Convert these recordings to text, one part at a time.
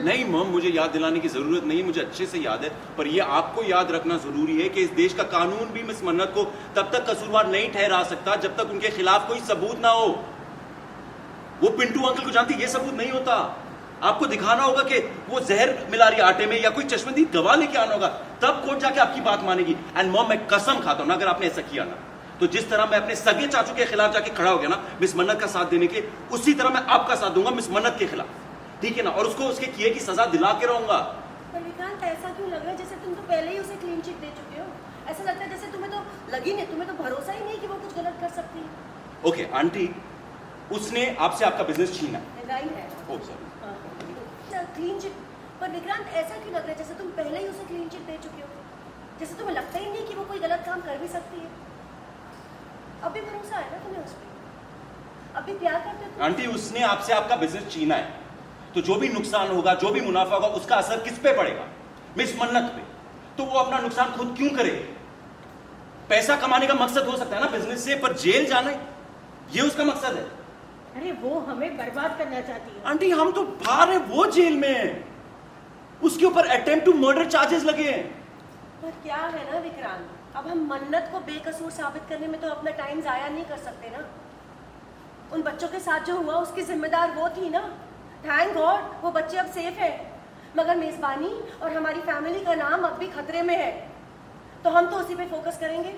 नहीं मॉम, मुझे याद दिलाने की जरूरत नहीं, मुझे अच्छे से याद है। पर ये आपको याद रखना जरूरी है कि इस देश का कानून भी मिस मन्नत को तब तक कसूरवार नहीं ठहरा सकता जब तक उनके खिलाफ कोई सबूत ना हो। वो पिंटू अंकल को जानती, ये सबूत नहीं होता। आपको दिखाना होगा कि वो जहर मिला रही आटे में या कोई चश्मदीद गवाह लेके आना होगा, तब कोर्ट जाके आपकी बात मानेगी। एंड मॉम, मैं कसम खाता हूं ना, अगर आपने ऐसा किया ना, तो जिस तरह मैं अपने सगे चाचू के खिलाफ जाके खड़ा हो गया ना मिस मन्नत का साथ देने के, उसी तरह मैं आपका साथ दूंगा मिस मन्नत के खिलाफ, ठीक है ना? और उसको उसके किए की सजा दिला के रहूंगा। पर विक्रांत, ऐसा क्यों लग रहा है जैसे तुम तो पहले ही उसे क्लीन चिट दे चुके हो? ऐसा लगता है जैसे तुम्हें तो लगी नहीं, तुम्हें तो भरोसा ही नहीं कि वो कुछ गलत कर सकती है। ओके आंटी, उसने आपसे आपका बिजनेस छीना है। Oh sorry. Clean chit. पर विक्रांत, ऐसा क्यों लग रहा है जैसे तुम पहले ही उसे क्लीन चिट दे चुके हो? जैसे तुम्हें लगता ही नहीं कि वो कोई गलत काम कर भी सकती है। अब भी भरोसा है ना तुम्हें उस पर? अब भी प्यार करते हो तुम? आंटी, उसने आपसे आपका बिजनेस छीना है, तो जो भी नुकसान होगा, जो भी मुनाफा होगा, उसका असर किस पे पड़ेगा? मिस मन्नत पे। तो वो अपना नुकसान खुद क्यों करे? पैसा कमाने का मकसद हो सकता है ना बिजनेस से, पर जेल जाना ये उसका मकसद है। अरे वो हमें बर्बाद करना चाहती है। आंटी, हम तो बाहर है, वो जेल में है। उसके ऊपर अटेम्प्ट टू मर्डर चार्जेस लगे हैं। पर क्या है ना विक्रांत, अब हम मन्नत को बेकसूर साबित करने में तो अपना टाइम जाया नहीं कर सकते ना। उन बच्चों के साथ जो हुआ उसकी जिम्मेदार वो थी ना। थैंक गॉड वो बच्चे अब सेफ है, मगर मेजबानी और हमारी फैमिली का नाम अब भी खतरे में है। तो हम तो उसी पे फोकस करेंगे,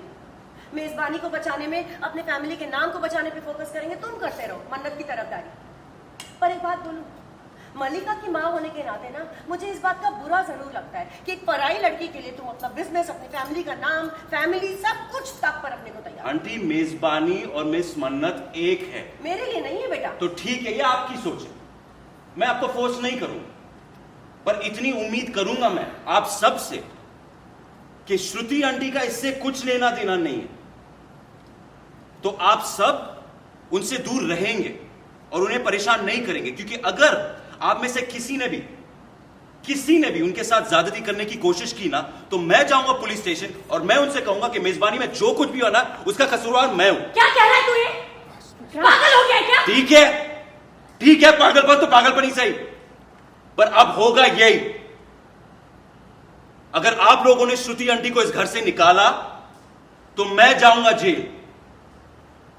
मेजबानी को बचाने में, अपने फैमिली के नाम को बचाने पे फोकस करेंगे। तुम करते रहो मन्नत की तरफदारी। पर एक बात बोलूं, मल्लिका की माँ होने के नाते ना मुझे इस बात का बुरा जरूर लगता है कि एक पराई लड़की के लिए तुम अपना बिजनेस, अपनी फैमिली का नाम, फैमिली सब कुछ तक पर रखने को तैयार। आंटी, मेजबानी और मिस मन्नत एक है। मेरे लिए नहीं है बेटा। तो ठीक है, ये आपकी सोच है, मैं आपको फोर्स नहीं करूंगा, पर इतनी उम्मीद करूंगा मैं आप सब से कि श्रुति आंटी का इससे कुछ लेना देना नहीं है। तो आप सब उनसे दूर रहेंगे और उन्हें परेशान नहीं करेंगे, क्योंकि अगर आप में से किसी ने भी उनके साथ ज्यादती करने की कोशिश की ना, तो मैं जाऊंगा पुलिस स्टेशन और मैं उनसे कहूंगा कि मेजबानी में जो कुछ भी हो ना उसका कसूरवार मैं हूं। क्या कह रहा है तू? ये पागल हो गया क्या? ठीक है, पागलपन तो पागलपन ही सही, पर अब होगा यही। अगर आप लोगों ने श्रुति आंटी को इस घर से निकाला तो मैं जाऊंगा जेल,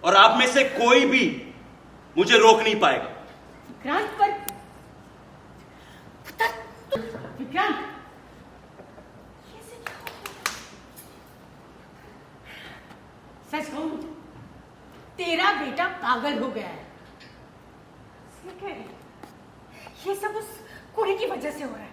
और आप में से कोई भी मुझे रोक नहीं पाएगा। विक्रांत, पर विक्रांत, सच कहूं, तेरा बेटा पागल हो गया है। ये सब उस कुड़ी की वजह से हो रहा है।